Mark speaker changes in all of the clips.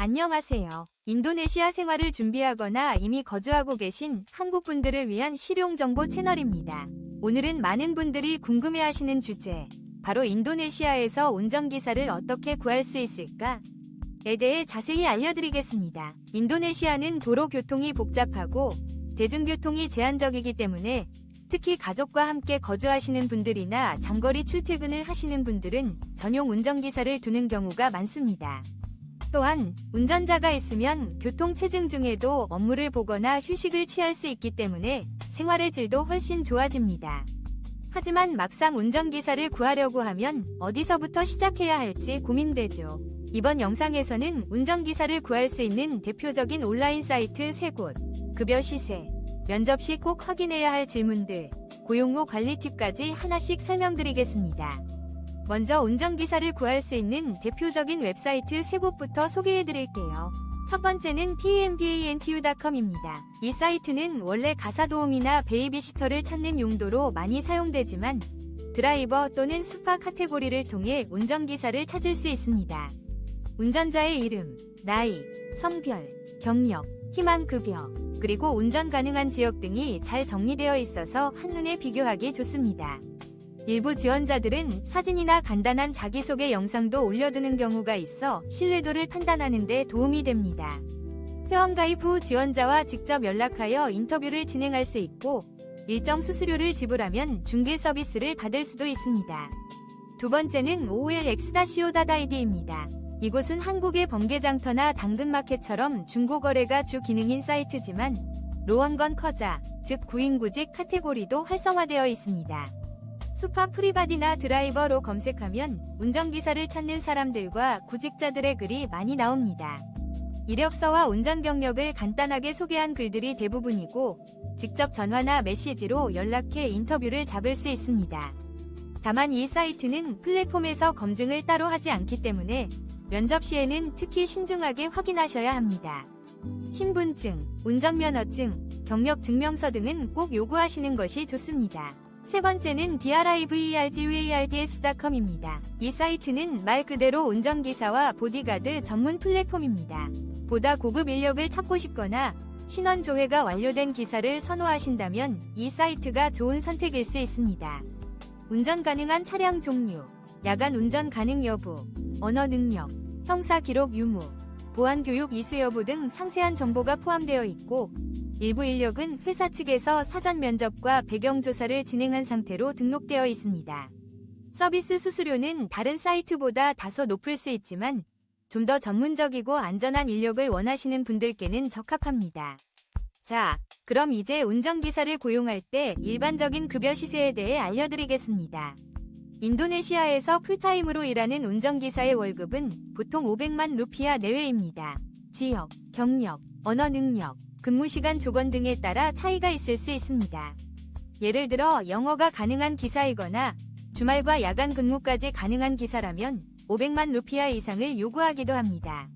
Speaker 1: 안녕하세요. 인도네시아 생활을 준비하거나 이미 거주하고 계신 한국 분들을 위한 실용정보 채널입니다. 오늘은 많은 분들이 궁금해하시는 주제, 바로 인도네시아에서 운전기사를 어떻게 구할 수 있을까에 대해 자세히 알려드리겠습니다. 인도네시아는 도로 교통이 복잡하고 대중교통이 제한적이기 때문에 특히 가족과 함께 거주하시는 분들이나 장거리 출퇴근을 하시는 분들은 전용 운전기사를 두는 경우가 많습니다. 또한 운전자가 있으면 교통체증 중에도 업무를 보거나 휴식을 취할 수 있기 때문에 생활의 질도 훨씬 좋아집니다. 하지만 막상 운전기사를 구하려고 하면 어디서부터 시작해야 할지 고민되죠. 이번 영상에서는 운전기사를 구할 수 있는 대표적인 온라인 사이트 3곳, 급여 시세, 면접 시 꼭 확인해야 할 질문들, 고용 후 관리 팁까지 하나씩 설명드리겠습니다. 먼저 운전기사를 구할 수 있는 대표적인 웹사이트 3곳부터 소개해드릴게요. 첫 번째는 PMBANTU.com입니다. 이 사이트는 원래 가사도우미나 베이비시터를 찾는 용도로 많이 사용되지만 드라이버 또는 수파 카테고리를 통해 운전기사를 찾을 수 있습니다. 운전자의 이름, 나이, 성별, 경력, 희망급여, 그리고 운전 가능한 지역 등이 잘 정리되어 있어서 한눈에 비교하기 좋습니다. 일부 지원자들은 사진이나 간단한 자기소개 영상도 올려두는 경우가 있어 신뢰도를 판단하는 데 도움이 됩니다. 회원가입 후 지원자와 직접 연락하여 인터뷰를 진행할 수 있고 일정 수수료를 지불하면 중개 서비스를 받을 수도 있습니다. 두 번째는 OLX-co.id입니다. 이곳은 한국의 번개장터나 당근마켓처럼 중고거래가 주 기능인 사이트지만 로원건 커자, 즉 구인구직 카테고리도 활성화되어 있습니다. 수파 프리바디나 드라이버로 검색하면 운전기사를 찾는 사람들과 구직자들의 글이 많이 나옵니다. 이력서와 운전 경력을 간단하게 소개한 글들이 대부분이고 직접 전화나 메시지로 연락해 인터뷰를 잡을 수 있습니다. 다만 이 사이트는 플랫폼에서 검증을 따로 하지 않기 때문에 면접 시에는 특히 신중하게 확인하셔야 합니다. 신분증, 운전면허증, 경력증명서 등은 꼭 요구하시는 것이 좋습니다. 세 번째는 driverds.com입니다. 이 사이트는 말 그대로 운전기사와 보디가드 전문 플랫폼입니다. 보다 고급 인력을 찾고 싶거나 신원 조회가 완료된 기사를 선호하신다면 이 사이트가 좋은 선택일 수 있습니다. 운전 가능한 차량 종류, 야간 운전 가능 여부, 언어 능력, 형사 기록 유무, 보안 교육 이수 여부 등 상세한 정보가 포함되어 있고 일부 인력은 회사 측에서 사전 면접과 배경 조사를 진행한 상태로 등록되어 있습니다. 서비스 수수료는 다른 사이트보다 다소 높을 수 있지만 좀 더 전문적이고 안전한 인력을 원하시는 분들께는 적합합니다. 자, 그럼 이제 운전기사를 고용할 때 일반적인 급여 시세에 대해 알려드리겠습니다. 인도네시아에서 풀타임으로 일하는 운전기사의 월급은 보통 500만 루피아 내외입니다. 지역, 경력, 언어 능력, 근무시간 조건 등에 따라 차이가 있을 수 있습니다. 예를 들어 영어가 가능한 기사이거나 주말과 야간 근무까지 가능한 기사라면 500만 루피아 이상을 요구하기도 합니다.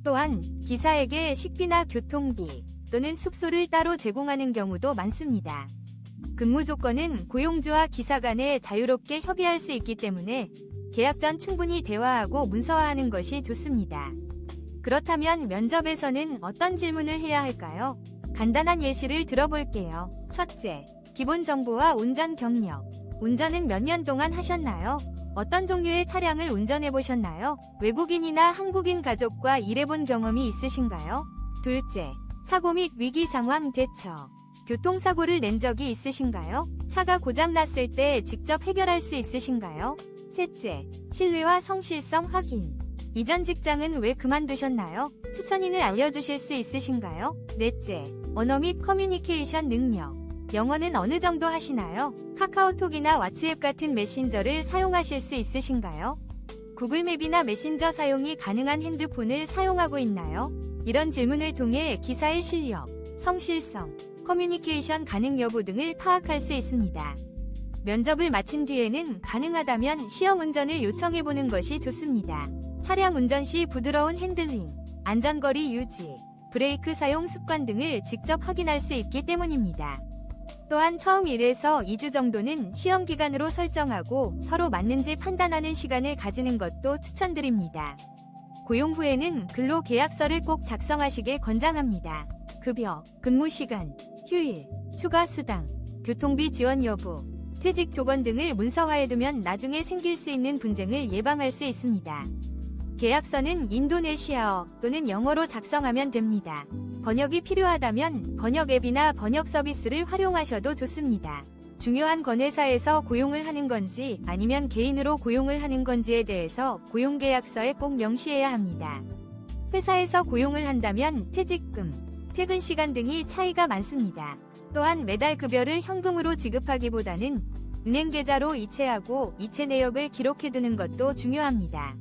Speaker 1: 또한 기사에게 식비나 교통비 또는 숙소를 따로 제공하는 경우도 많습니다. 근무 조건은 고용주와 기사 간에 자유롭게 협의할 수 있기 때문에 계약 전 충분히 대화하고 문서화하는 것이 좋습니다. 그렇다면 면접에서는 어떤 질문을 해야 할까요? 간단한 예시를 들어볼게요. 첫째, 기본 정보와 운전 경력. 운전은 몇 년 동안 하셨나요? 어떤 종류의 차량을 운전해 보셨나요? 외국인이나 한국인 가족과 일해본 경험이 있으신가요? 둘째, 사고 및 위기 상황 대처. 교통사고를 낸 적이 있으신가요? 차가 고장났을 때 직접 해결할 수 있으신가요? 셋째, 신뢰와 성실성 확인. 이전 직장은 왜 그만두셨나요? 추천인을 알려주실 수 있으신가요? 넷째, 언어 및 커뮤니케이션 능력. 영어는 어느 정도 하시나요? 카카오톡이나 왓츠앱 같은 메신저를 사용하실 수 있으신가요? 구글맵이나 메신저 사용이 가능한 핸드폰을 사용하고 있나요? 이런 질문을 통해 기사의 실력, 성실성, 커뮤니케이션 가능 여부 등을 파악할 수 있습니다. 면접을 마친 뒤에는 가능하다면 시험 운전을 요청해보는 것이 좋습니다. 차량 운전 시 부드러운 핸들링, 안전거리 유지, 브레이크 사용 습관 등을 직접 확인할 수 있기 때문입니다. 또한 처음 1에서 2주 정도는 시험 기간으로 설정하고 서로 맞는지 판단하는 시간을 가지는 것도 추천드립니다. 고용 후에는 근로계약서를 꼭 작성하시길 권장합니다. 급여, 근무시간, 휴일, 추가 수당, 교통비 지원 여부, 퇴직 조건 등을 문서화해두면 나중에 생길 수 있는 분쟁을 예방할 수 있습니다. 계약서는 인도네시아어 또는 영어로 작성하면 됩니다. 번역이 필요하다면 번역 앱이나 번역 서비스를 활용하셔도 좋습니다. 중요한 건회사에서 고용을 하는 건지 아니면 개인으로 고용을 하는 건지에 대해서 고용계약서에 꼭 명시해야 합니다. 회사에서 고용을 한다면 퇴직금, 퇴근 시간 등이 차이가 많습니다. 또한 매달 급여를 현금으로 지급하기보다는 은행 계좌로 이체하고 이체 내역을 기록해두는 것도 중요합니다.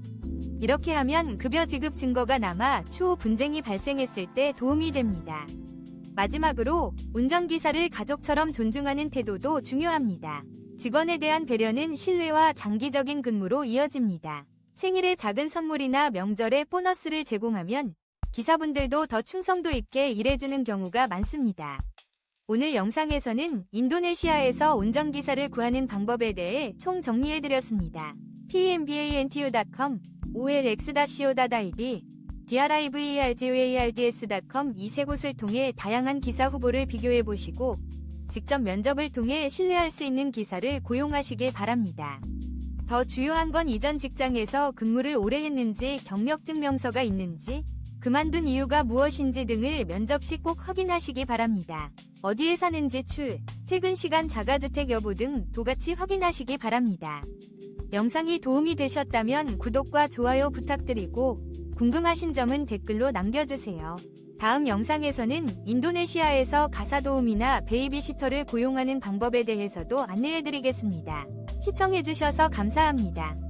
Speaker 1: 이렇게 하면 급여 지급 증거가 남아 추후 분쟁이 발생했을 때 도움이 됩니다. 마지막으로 운전기사를 가족처럼 존중하는 태도도 중요합니다. 직원에 대한 배려는 신뢰와 장기적인 근무로 이어집니다. 생일에 작은 선물이나 명절에 보너스를 제공하면 기사분들도 더 충성도 있게 일해주는 경우가 많습니다. 오늘 영상에서는 인도네시아에서 운전기사를 구하는 방법에 대해 총 정리해드렸습니다. pmbantu.com, olx.co.id, drivergoards.com 이 세 곳을 통해 다양한 기사 후보를 비교해보시고 직접 면접을 통해 신뢰할 수 있는 기사를 고용하시길 바랍니다. 더 중요한 건 이전 직장에서 근무를 오래 했는지, 경력 증명서가 있는지, 그만둔 이유가 무엇인지 등을 면접 시 꼭 확인하시기 바랍니다. 어디에 사는지, 퇴근 시간, 자가주택 여부 등 도같이 확인하시기 바랍니다. 영상이 도움이 되셨다면 구독과 좋아요 부탁드리고 궁금하신 점은 댓글로 남겨주세요. 다음 영상에서는 인도네시아에서 가사도우미나 베이비시터를 고용하는 방법에 대해서도 안내해드리겠습니다. 시청해주셔서 감사합니다.